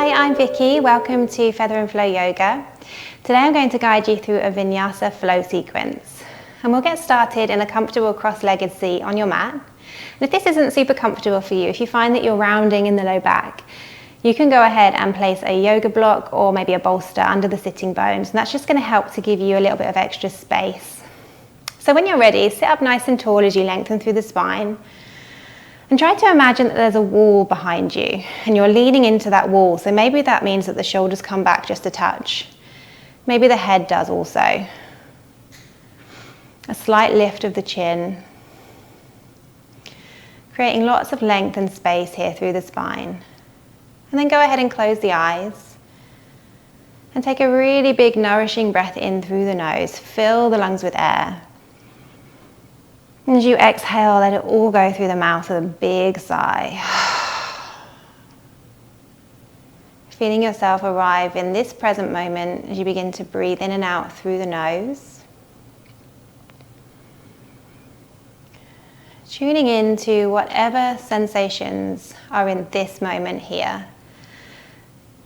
Hi, I'm Vicky. Welcome to Feather and Flow Yoga. Today I'm going to guide you through a vinyasa flow sequence. And we'll get started in a comfortable cross-legged seat on your mat. And if this isn't super comfortable for you, if you find that you're rounding in the low back, you can go ahead and place a yoga block or maybe a bolster under the sitting bones. And that's just going to help to give you a little bit of extra space. So when you're ready, sit up nice and tall as you lengthen through the spine. And try to imagine that there's a wall behind you and you're leaning into that wall. So maybe that means that the shoulders come back just a touch. Maybe the head does also. A slight lift of the chin. Creating lots of length and space here through the spine. And then go ahead and close the eyes. And take a really big nourishing breath in through the nose. Fill the lungs with air. And as you exhale, let it all go through the mouth with a big sigh. Feeling yourself arrive in this present moment as you begin to breathe in and out through the nose. Tuning into whatever sensations are in this moment here.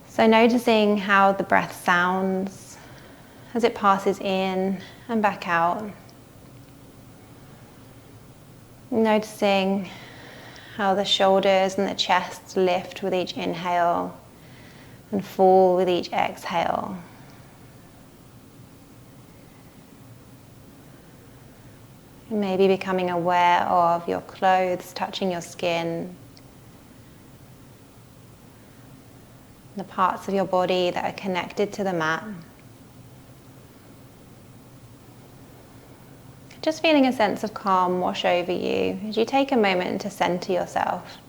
So noticing how the breath sounds as it passes in and back out. Noticing how the shoulders and the chest lift with each inhale and fall with each exhale. Maybe becoming aware of your clothes touching your skin, the parts of your body that are connected to the mat. Just feeling a sense of calm wash over you as you take a moment to center yourself.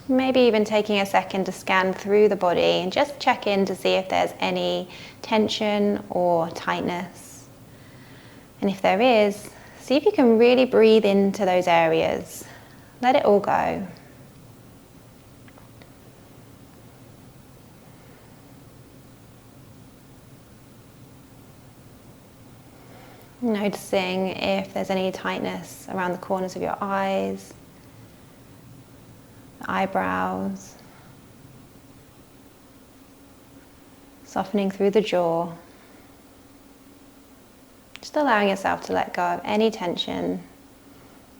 Maybe even taking a second to scan through the body and just check in to see if there's any tension or tightness. And if there is, see if you can really breathe into those areas. Let it all go. Noticing if there's any tightness around the corners of your eyes, the eyebrows, softening through the jaw, just allowing yourself to let go of any tension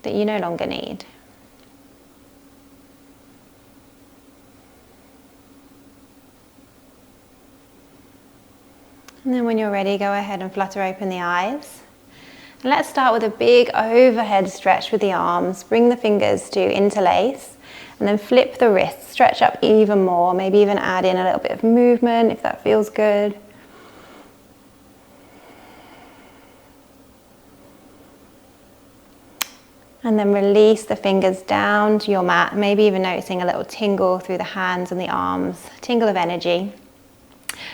that you no longer need. And then when you're ready, go ahead and flutter open the eyes. And let's start with a big overhead stretch with the arms. Bring the fingers to interlace and then flip the wrists. Stretch up even more. Maybe even add in a little bit of movement if that feels good. And then release the fingers down to your mat. Maybe even noticing a little tingle through the hands and the arms. Tingle of energy.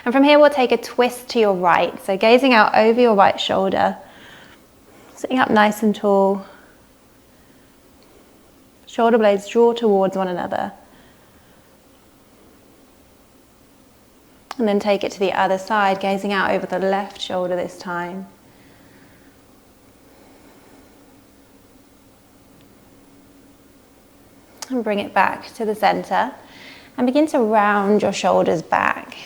And from here we'll take a twist to your right. So gazing out over your right shoulder. Sitting up nice and tall. Shoulder blades draw towards one another. And then take it to the other side, gazing out over the left shoulder this time. And bring it back to the center. And begin to round your shoulders back.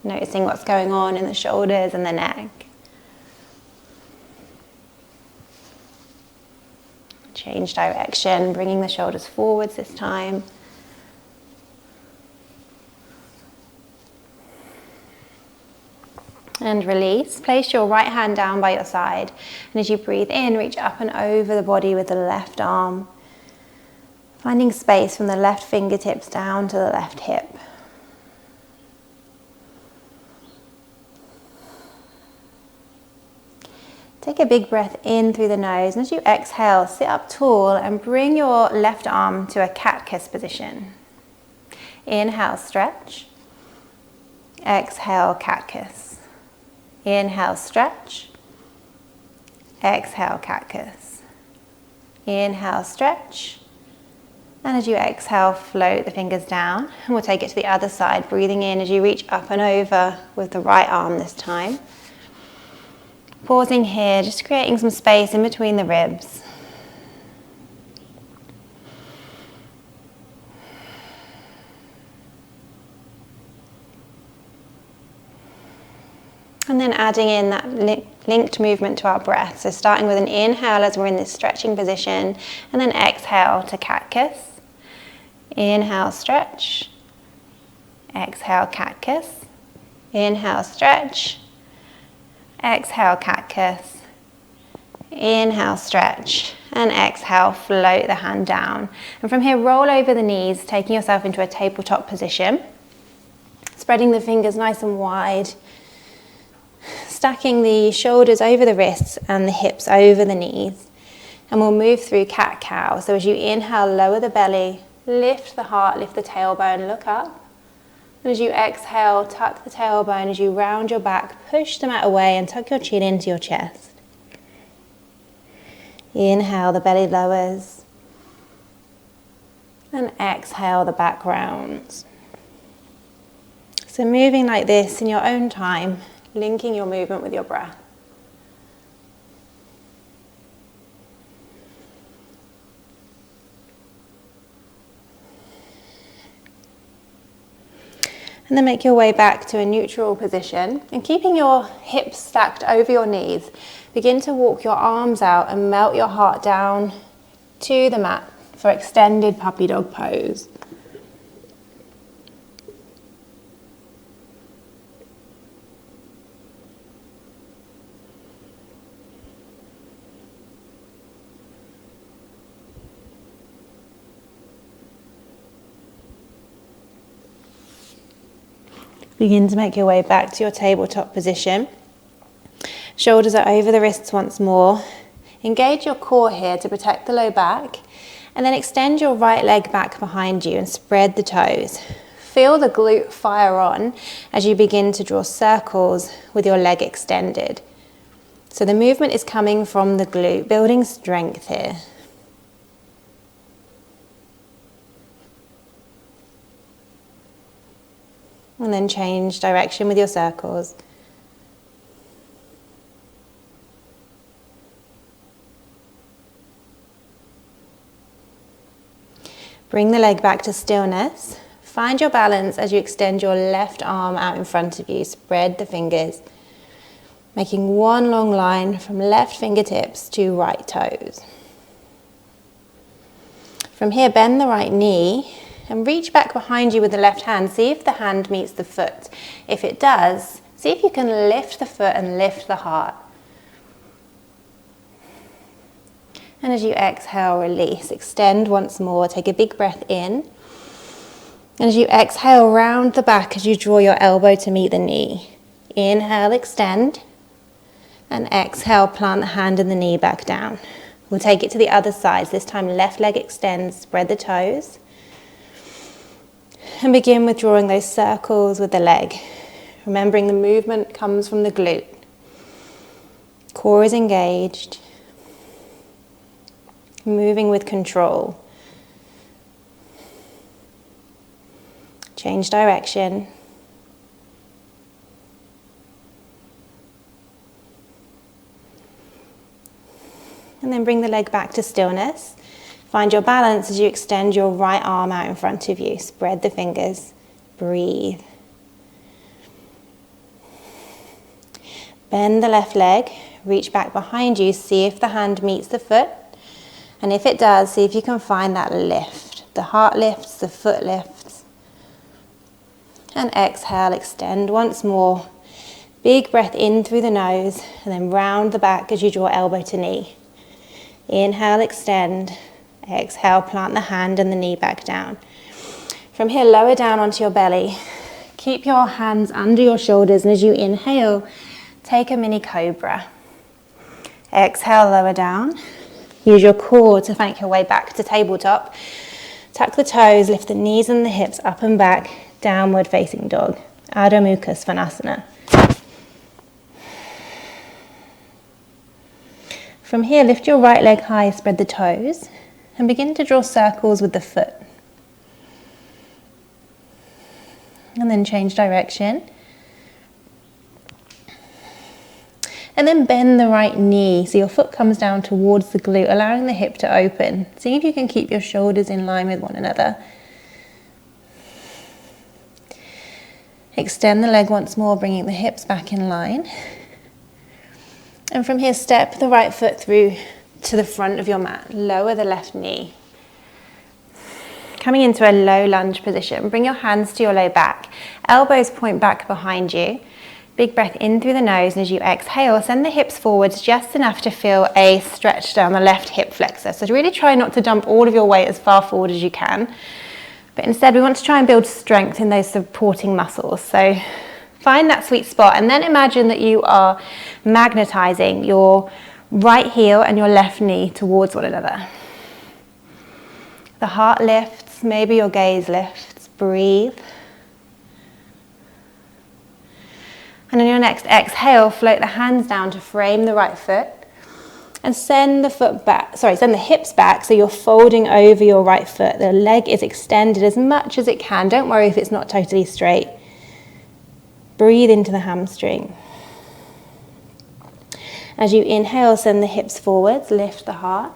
Noticing what's going on in the shoulders and the neck. Change direction, bringing the shoulders forwards this time. And release. Place your right hand down by your side. And as you breathe in, reach up and over the body with the left arm. Finding space from the left fingertips down to the left hip. Take a big breath in through the nose, and as you exhale, sit up tall and bring your left arm to a cat-kiss position. Inhale, stretch. Exhale, cat-kiss. Inhale, stretch. Exhale, cat-kiss. Inhale, stretch. And as you exhale, float the fingers down, and we'll take it to the other side, breathing in as you reach up and over with the right arm this time. Pausing here, just creating some space in between the ribs. And then adding in that linked movement to our breath. So starting with an inhale as we're in this stretching position, and then exhale to cat-kiss. Inhale, stretch. Exhale, cat-kiss. Inhale, stretch. Exhale, cat-kiss. Inhale, stretch. And exhale, float the hand down. And from here, roll over the knees, taking yourself into a tabletop position. Spreading the fingers nice and wide. Stacking the shoulders over the wrists and the hips over the knees. And we'll move through cat-cow. So as you inhale, lower the belly, lift the heart, lift the tailbone, look up. And as you exhale, tuck the tailbone as you round your back, push the mat away and tuck your chin into your chest. Inhale, the belly lowers. And exhale, the back rounds. So moving like this in your own time, linking your movement with your breath. And then make your way back to a neutral position, and keeping your hips stacked over your knees, begin to walk your arms out and melt your heart down to the mat for extended puppy dog pose. Begin to make your way back to your tabletop position. Shoulders are over the wrists once more. Engage your core here to protect the low back, and then extend your right leg back behind you and spread the toes. Feel the glute fire on as you begin to draw circles with your leg extended. So the movement is coming from the glute, building strength here. And then change direction with your circles. Bring the leg back to stillness. Find your balance as you extend your left arm out in front of you. Spread the fingers, making one long line from left fingertips to right toes. From here, bend the right knee and reach back behind you with the left hand. See if the hand meets the foot. If it does, see if you can lift the foot and lift the heart. And as you exhale, release. Extend once more. Take a big breath in. And as you exhale, round the back as you draw your elbow to meet the knee. Inhale, extend. And exhale, plant the hand and the knee back down. We'll take it to the other side. This time, left leg extends, spread the toes. And begin with drawing those circles with the leg. Remembering the movement comes from the glute. Core is engaged. Moving with control. Change direction. And then bring the leg back to stillness. Find your balance as you extend your right arm out in front of you. Spread the fingers. Breathe. Bend the left leg. Reach back behind you. See if the hand meets the foot. And if it does, see if you can find that lift. The heart lifts, the foot lifts. And exhale, extend once more. Big breath in through the nose, and then round the back as you draw elbow to knee. Inhale, extend. Exhale, plant the hand and the knee back down. From here, lower down onto your belly. Keep your hands under your shoulders, and as you inhale, take a mini cobra. Exhale, lower down. Use your core to make your way back to tabletop. Tuck the toes, lift the knees and the hips up and back, downward facing dog. Adho Mukha Svanasana. From here, lift your right leg high, spread the toes, and begin to draw circles with the foot. And then change direction. And then bend the right knee so your foot comes down towards the glute, allowing the hip to open. See if you can keep your shoulders in line with one another. Extend the leg once more, bringing the hips back in line. And from here, step the right foot through to the front of your mat. Lower the left knee. Coming into a low lunge position, bring your hands to your low back. Elbows point back behind you. Big breath in through the nose, and as you exhale, send the hips forwards just enough to feel a stretch down the left hip flexor. So really try not to dump all of your weight as far forward as you can. But instead, we want to try and build strength in those supporting muscles. So find that sweet spot, and then imagine that you are magnetizing your right heel and your left knee towards one another. The heart lifts, maybe your gaze lifts. Breathe. And on your next exhale, float the hands down to frame the right foot and send the hips back so you're folding over your right foot. The leg is extended as much as it can. Don't worry if it's not totally straight. Breathe into the hamstring. As you inhale, send the hips forwards, lift the heart,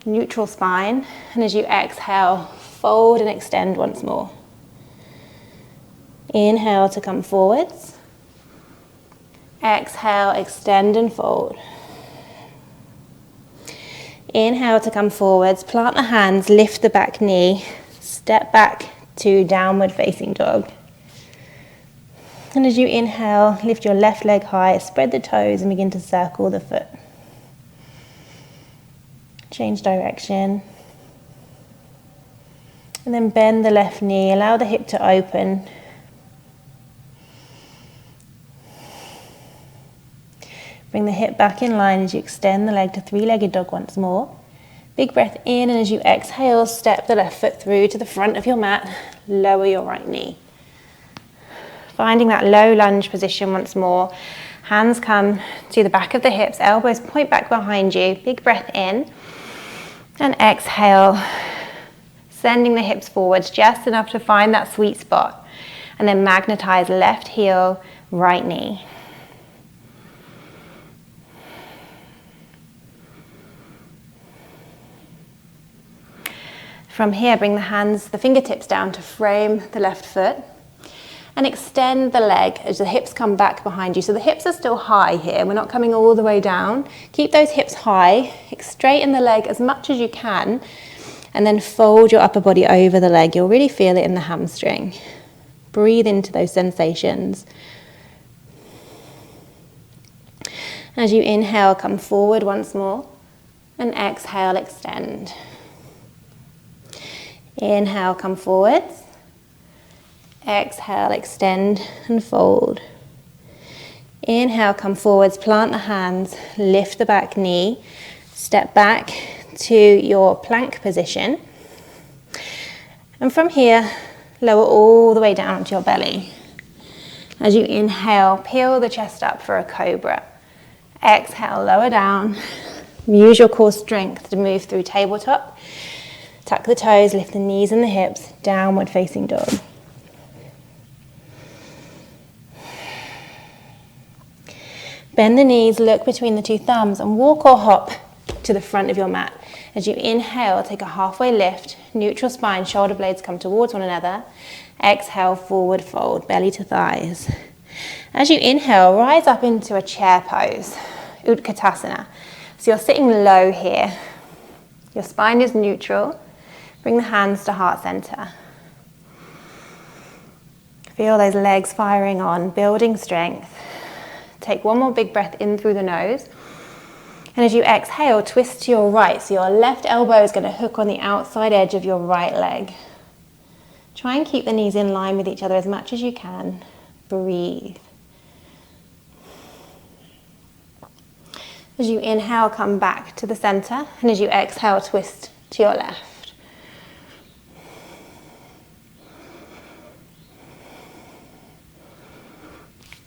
neutral spine, and as you exhale, fold and extend once more. Inhale to come forwards. Exhale, extend and fold. Inhale to come forwards, plant the hands, lift the back knee, step back to downward facing dog. And as you inhale, lift your left leg high, spread the toes and begin to circle the foot. Change direction. And then bend the left knee, allow the hip to open. Bring the hip back in line as you extend the leg to three-legged dog once more. Big breath in, and as you exhale, step the left foot through to the front of your mat, lower your right knee. Finding that low lunge position once more. Hands come to the back of the hips, elbows point back behind you. Big breath in, and exhale, sending the hips forwards just enough to find that sweet spot. And then magnetize left heel, right knee. From here, bring the fingertips down to frame the left foot and extend the leg as the hips come back behind you. So the hips are still high here. We're not coming all the way down. Keep those hips high, straighten the leg as much as you can, and then fold your upper body over the leg. You'll really feel it in the hamstring. Breathe into those sensations. As you inhale, come forward once more, and exhale, extend. Inhale, come forwards. Exhale, extend and fold. Inhale, come forwards, plant the hands, lift the back knee, step back to your plank position. And from here, lower all the way down onto your belly. As you inhale, peel the chest up for a cobra. Exhale, lower down. Use your core strength to move through tabletop. Tuck the toes, lift the knees and the hips, downward facing dog. Bend the knees, look between the two thumbs and walk or hop to the front of your mat. As you inhale, take a halfway lift, neutral spine, shoulder blades come towards one another. Exhale, forward fold, belly to thighs. As you inhale, rise up into a chair pose, Utkatasana. So you're sitting low here. Your spine is neutral. Bring the hands to heart center. Feel those legs firing on, building strength. Take one more big breath in through the nose. And as you exhale, twist to your right. So your left elbow is going to hook on the outside edge of your right leg. Try and keep the knees in line with each other as much as you can. Breathe. As you inhale, come back to the center. And as you exhale, twist to your left.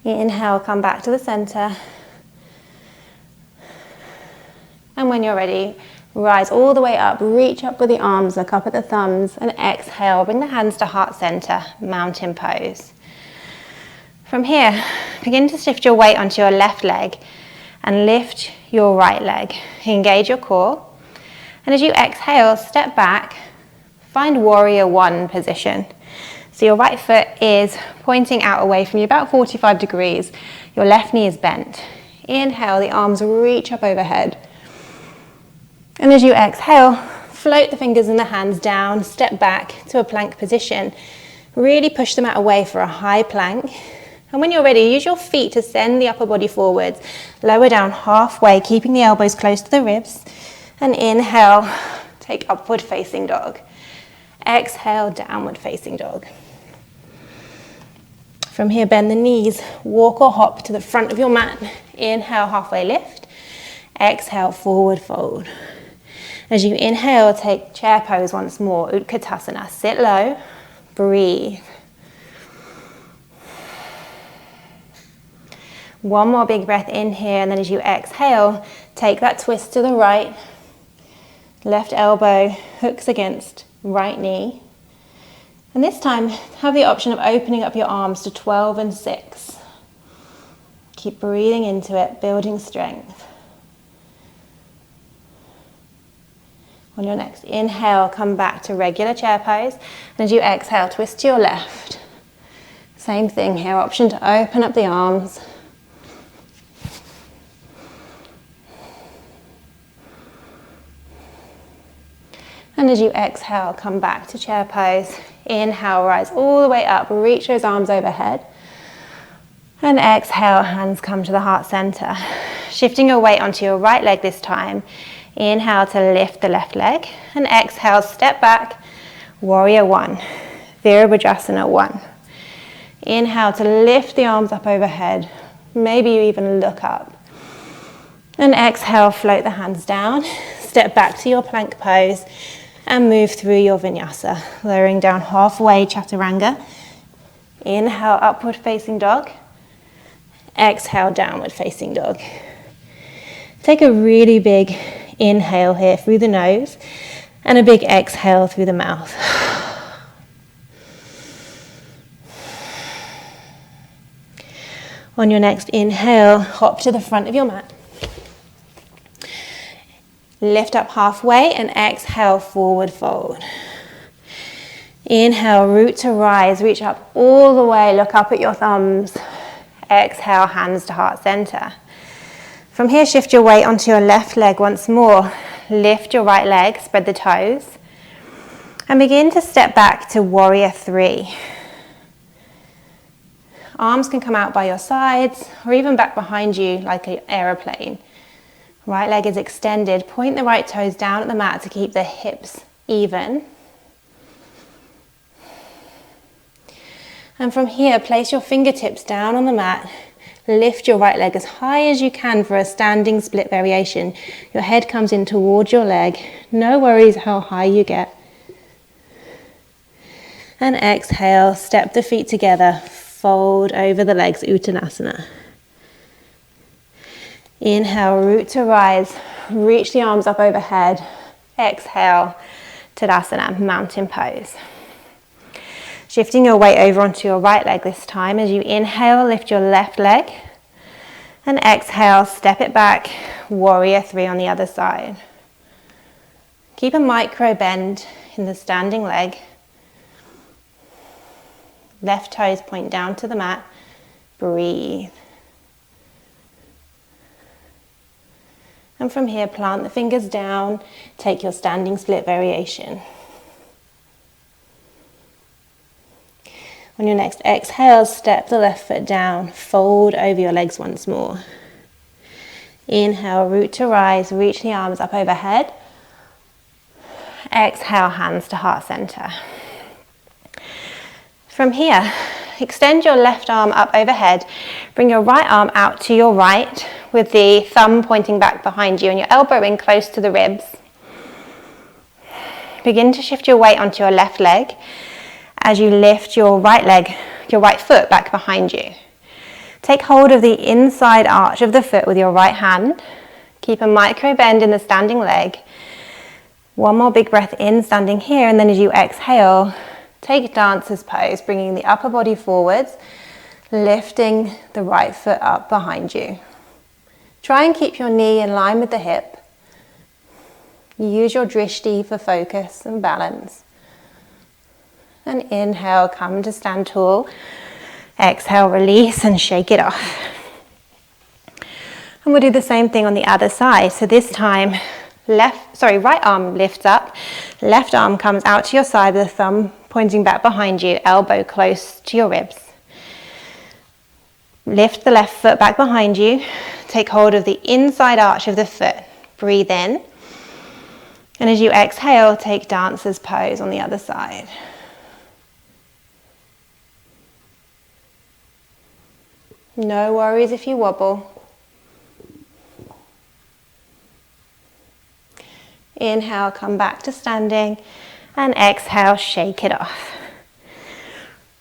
Inhale, come back to the center. And when you're ready, rise all the way up, reach up with the arms, look up at the thumbs, and exhale, bring the hands to heart center, mountain pose. From here, begin to shift your weight onto your left leg and lift your right leg. Engage your core. And as you exhale, step back, find warrior one position. So your right foot is pointing out away from you, about 45 degrees. Your left knee is bent. Inhale, the arms reach up overhead. And as you exhale, float the fingers and the hands down, step back to a plank position. Really push the mat away for a high plank. And when you're ready, use your feet to send the upper body forwards. Lower down halfway, keeping the elbows close to the ribs. And inhale, take upward facing dog. Exhale, downward facing dog. From here, bend the knees, walk or hop to the front of your mat. Inhale, halfway lift. Exhale, forward fold. As you inhale, take chair pose once more, Utkatasana. Sit low, breathe. One more big breath in here, and then as you exhale, take that twist to the right. Left elbow hooks against right knee. And this time, have the option of opening up your arms to 12 and 6. Keep breathing into it, building strength. On your next inhale, come back to regular chair pose. And as you exhale, twist to your left. Same thing here, option to open up the arms. And as you exhale, come back to chair pose. Inhale, rise all the way up, reach those arms overhead. And exhale, hands come to the heart center. Shifting your weight onto your right leg this time. Inhale to lift the left leg. And exhale, step back, warrior one, Virabhadrasana one. Inhale to lift the arms up overhead. Maybe you even look up. And exhale, float the hands down. Step back to your plank pose. And move through your vinyasa, lowering down halfway, chaturanga. Inhale, upward facing dog. Exhale, downward facing dog. Take a really big inhale here through the nose and a big exhale through the mouth. On your next inhale, hop to the front of your mat. Lift up halfway and exhale, forward fold. Inhale, root to rise, reach up all the way, look up at your thumbs. Exhale, hands to heart center. From here, shift your weight onto your left leg once more. Lift your right leg, spread the toes. And begin to step back to warrior three. Arms can come out by your sides or even back behind you like an aeroplane. Right leg is extended. Point the right toes down at the mat to keep the hips even. And from here, place your fingertips down on the mat. Lift your right leg as high as you can for a standing split variation. Your head comes in towards your leg. No worries how high you get. And exhale, step the feet together. Fold over the legs, Uttanasana. Inhale, root to rise, reach the arms up overhead. Exhale, Tadasana, mountain pose. Shifting your weight over onto your right leg this time. As you inhale, lift your left leg. And exhale, step it back, warrior three on the other side. Keep a micro bend in the standing leg. Left toes point down to the mat. Breathe. And from here, plant the fingers down, take your standing split variation. On your next exhale, step the left foot down, fold over your legs once more. Inhale, root to rise, reach the arms up overhead. Exhale, hands to heart center. From here, extend your left arm up overhead. Bring your right arm out to your right with the thumb pointing back behind you and your elbow in close to the ribs. Begin to shift your weight onto your left leg as you lift your right leg, your right foot back behind you. Take hold of the inside arch of the foot with your right hand. Keep a micro bend in the standing leg. One more big breath in, standing here, and then as you exhale, take dancer's pose, bringing the upper body forwards, lifting the right foot up behind you. Try and keep your knee in line with the hip. Use your drishti for focus and balance. And inhale, come to stand tall. Exhale, release and shake it off. And we'll do the same thing on the other side. So this time, right arm lifts up, left arm comes out to your side with the thumb pointing back behind you, elbow close to your ribs. Lift the left foot back behind you, take hold of the inside arch of the foot, breathe in, and as you exhale, take dancer's pose on the other side. No worries if you wobble. Inhale, come back to standing, and exhale, shake it off.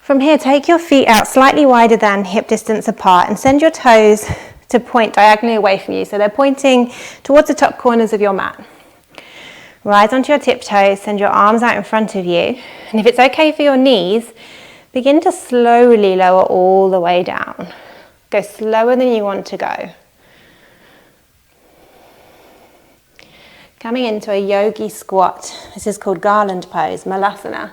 From here, take your feet out slightly wider than hip distance apart and send your toes to point diagonally away from you. So they're pointing towards the top corners of your mat. Rise onto your tiptoes, send your arms out in front of you. And if it's okay for your knees, begin to slowly lower all the way down. Go slower than you want to go. Coming into a yogi squat. This is called garland pose, malasana.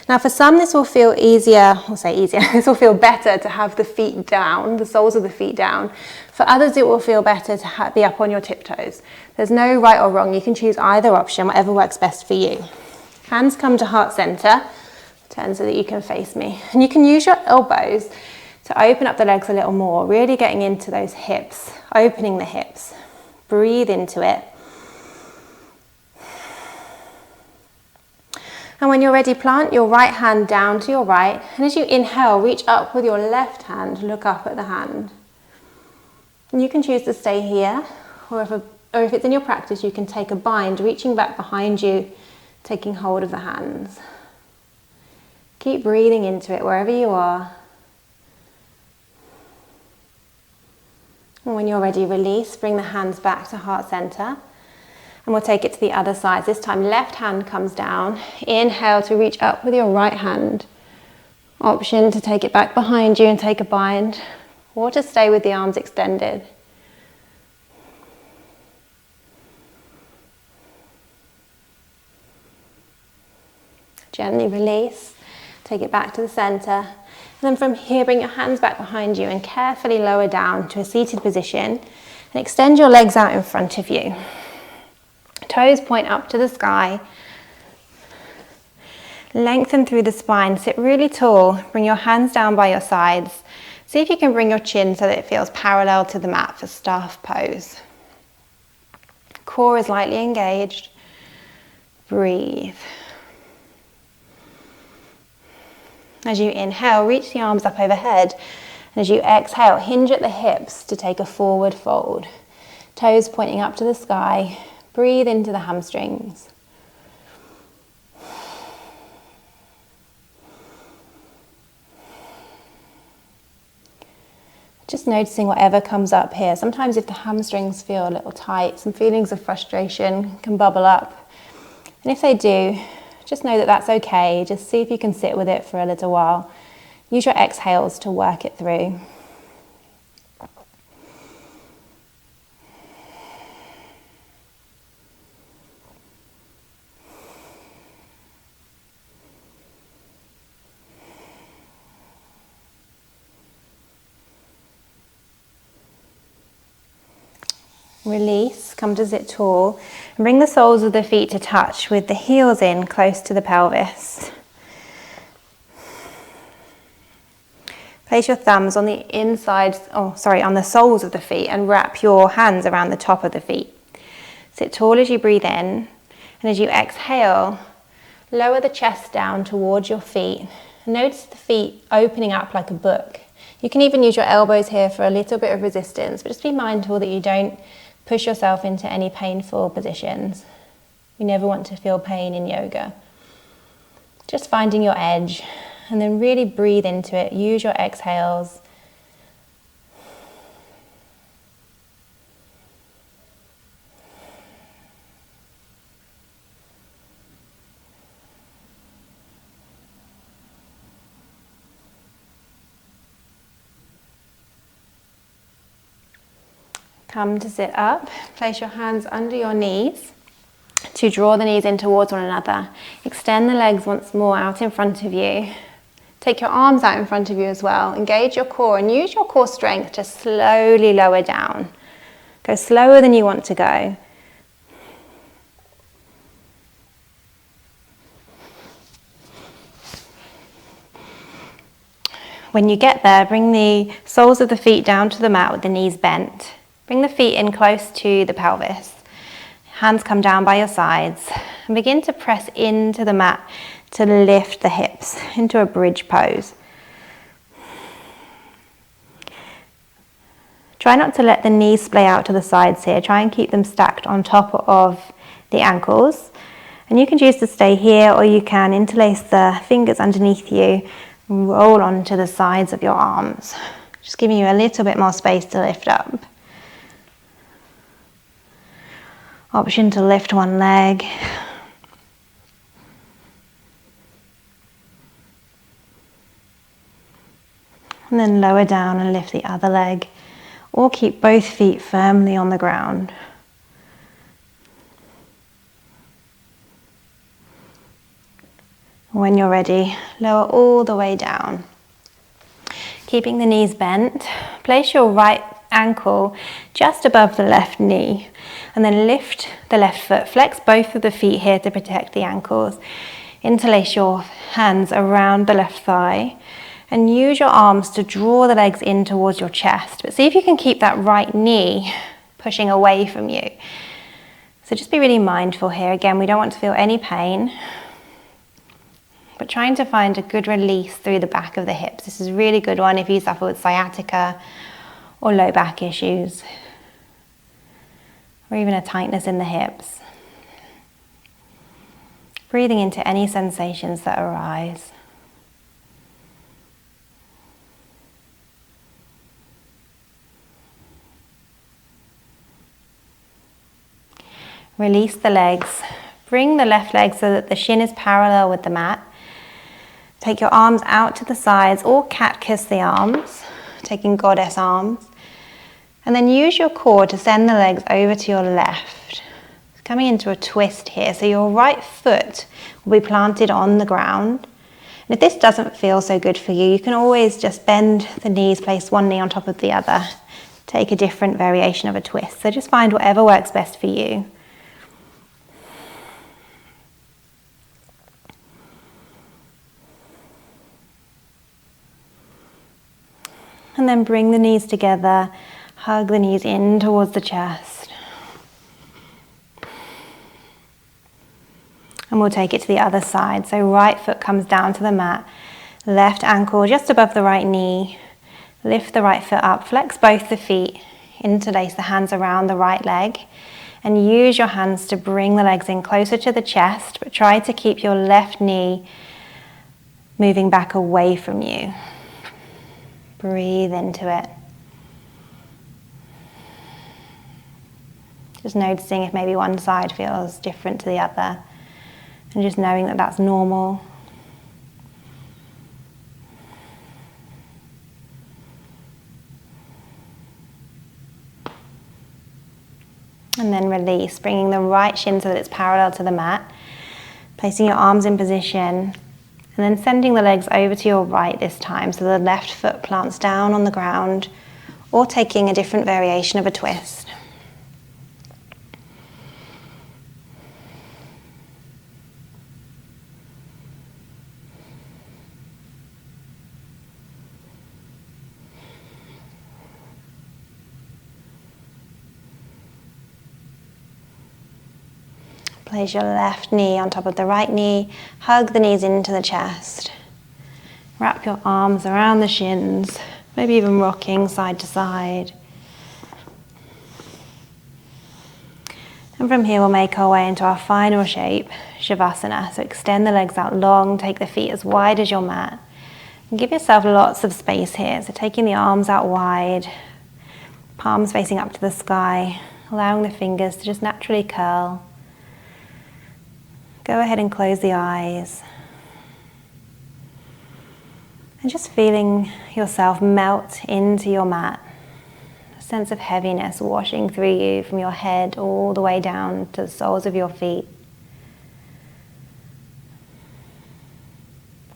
Now for some this will feel easier, this will feel better to have the feet down, the soles of the feet down. For others it will feel better to be up on your tiptoes. There's no right or wrong, you can choose either option, whatever works best for you. Hands come to heart center, turn so that you can face me. And you can use your elbows to open up the legs a little more, really getting into those hips, opening the hips. Breathe into it. And when you're ready, plant your right hand down to your right. And as you inhale, reach up with your left hand, look up at the hand. And you can choose to stay here, or if it's in your practice, you can take a bind, reaching back behind you, taking hold of the hands. Keep breathing into it wherever you are. And when you're ready, release, bring the hands back to heart center. And we'll take it to the other side. This time, left hand comes down. Inhale to reach up with your right hand. Option to take it back behind you and take a bind, or to stay with the arms extended. Gently release, take it back to the center. And then from here, bring your hands back behind you and carefully lower down to a seated position. And extend your legs out in front of you. Toes point up to the sky. Lengthen through the spine, sit really tall. Bring your hands down by your sides. See if you can bring your chin so that it feels parallel to the mat for staff pose. Core is lightly engaged. Breathe. As you inhale, reach the arms up overhead. And as you exhale, hinge at the hips to take a forward fold. Toes pointing up to the sky. Breathe into the hamstrings. Just noticing whatever comes up here. Sometimes if the hamstrings feel a little tight, some feelings of frustration can bubble up. And if they do, just know that that's okay. Just see if you can sit with it for a little while. Use your exhales to work it through. Release, come to sit tall, and bring the soles of the feet to touch with the heels in close to the pelvis. Place your thumbs on the on the soles of the feet and wrap your hands around the top of the feet. Sit tall as you breathe in, and as you exhale, lower the chest down towards your feet. Notice the feet opening up like a book. You can even use your elbows here for a little bit of resistance, but just be mindful that you don't push yourself into any painful positions. You never want to feel pain in yoga. Just finding your edge, and then really breathe into it. Use your exhales. Come to sit up. Place your hands under your knees to draw the knees in towards one another. Extend the legs once more out in front of you. Take your arms out in front of you as well. Engage your core and use your core strength to slowly lower down. Go slower than you want to go. When you get there, bring the soles of the feet down to the mat with the knees bent. Bring the feet in close to the pelvis. Hands come down by your sides and begin to press into the mat to lift the hips into a bridge pose. Try not to let the knees splay out to the sides here. Try and keep them stacked on top of the ankles. And you can choose to stay here, or you can interlace the fingers underneath you and roll onto the sides of your arms, just giving you a little bit more space to lift up. Option to lift one leg. And then lower down and lift the other leg, or keep both feet firmly on the ground. When you're ready, lower all the way down. Keeping the knees bent, place your right ankle just above the left knee and then lift the left foot. Flex both of the feet here to protect the ankles. Interlace your hands around the left thigh and use your arms to draw the legs in towards your chest. But see if you can keep that right knee pushing away from you. So just be really mindful here. Again, we don't want to feel any pain, but trying to find a good release through the back of the hips. This is a really good one if you suffer with sciatica or low back issues, or even a tightness in the hips. Breathing into any sensations that arise. Release the legs. Bring the left leg so that the shin is parallel with the mat. Take your arms out to the sides or cat kiss the arms, taking goddess arms. And then use your core to send the legs over to your left. Coming into a twist here, so your right foot will be planted on the ground. And if this doesn't feel so good for you, you can always just bend the knees, place one knee on top of the other. Take a different variation of a twist. So just find whatever works best for you. And then bring the knees together, hug the knees in towards the chest. And we'll take it to the other side. So right foot comes down to the mat, left ankle just above the right knee. Lift the right foot up, flex both the feet, interlace the hands around the right leg, and use your hands to bring the legs in closer to the chest, but try to keep your left knee moving back away from you. Breathe into it. Just noticing if maybe one side feels different to the other, and just knowing that that's normal. And then release, bringing the right shin so that it's parallel to the mat, placing your arms in position, and then sending the legs over to your right this time, so the left foot plants down on the ground, or taking a different variation of a twist. Place your left knee on top of the right knee, hug the knees into the chest. Wrap your arms around the shins, maybe even rocking side to side. And from here we'll make our way into our final shape, Shavasana. So extend the legs out long, take the feet as wide as your mat. And give yourself lots of space here. So taking the arms out wide, palms facing up to the sky, allowing the fingers to just naturally curl. Go ahead and close the eyes. And just feeling yourself melt into your mat. sense of heaviness washing through you from your head all the way down to the soles of your feet.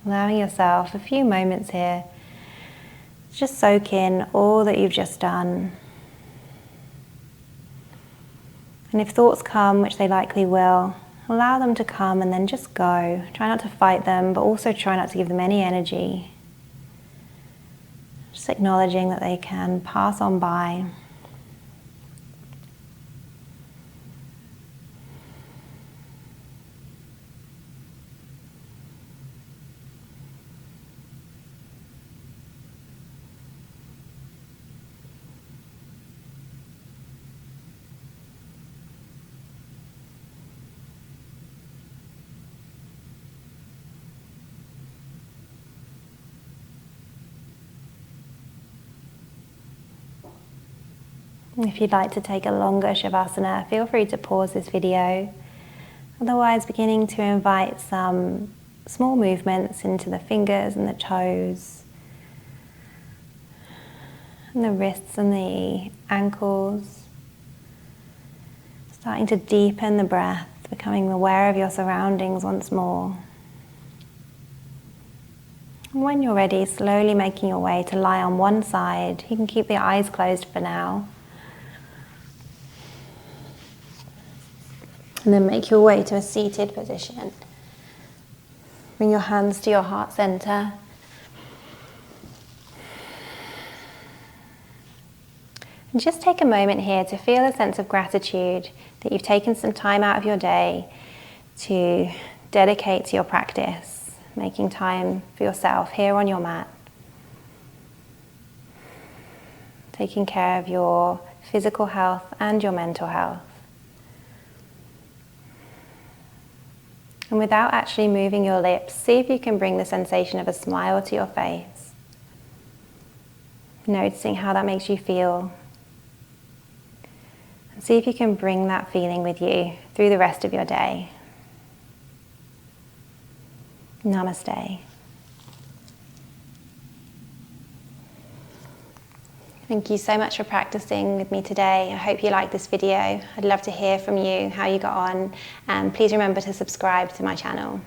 Allowing yourself a few moments here to just soak in all that you've just done. And if thoughts come, which they likely will, allow them to come and then just go. Try not to fight them, but also try not to give them any energy. Just acknowledging that they can pass on by. If you'd like to take a longer Shavasana, feel free to pause this video. Otherwise, beginning to invite some small movements into the fingers and the toes, and the wrists and the ankles. Starting to deepen the breath, becoming aware of your surroundings once more. And when you're ready, slowly making your way to lie on one side. You can keep the eyes closed for now. And then make your way to a seated position. Bring your hands to your heart center. And just take a moment here to feel a sense of gratitude that you've taken some time out of your day to dedicate to your practice, making time for yourself here on your mat. Taking care of your physical health and your mental health. And without actually moving your lips, see if you can bring the sensation of a smile to your face. Noticing how that makes you feel. And see if you can bring that feeling with you through the rest of your day. Namaste. Thank you so much for practicing with me today. I hope you liked this video. I'd love to hear from you, how you got on, and please remember to subscribe to my channel.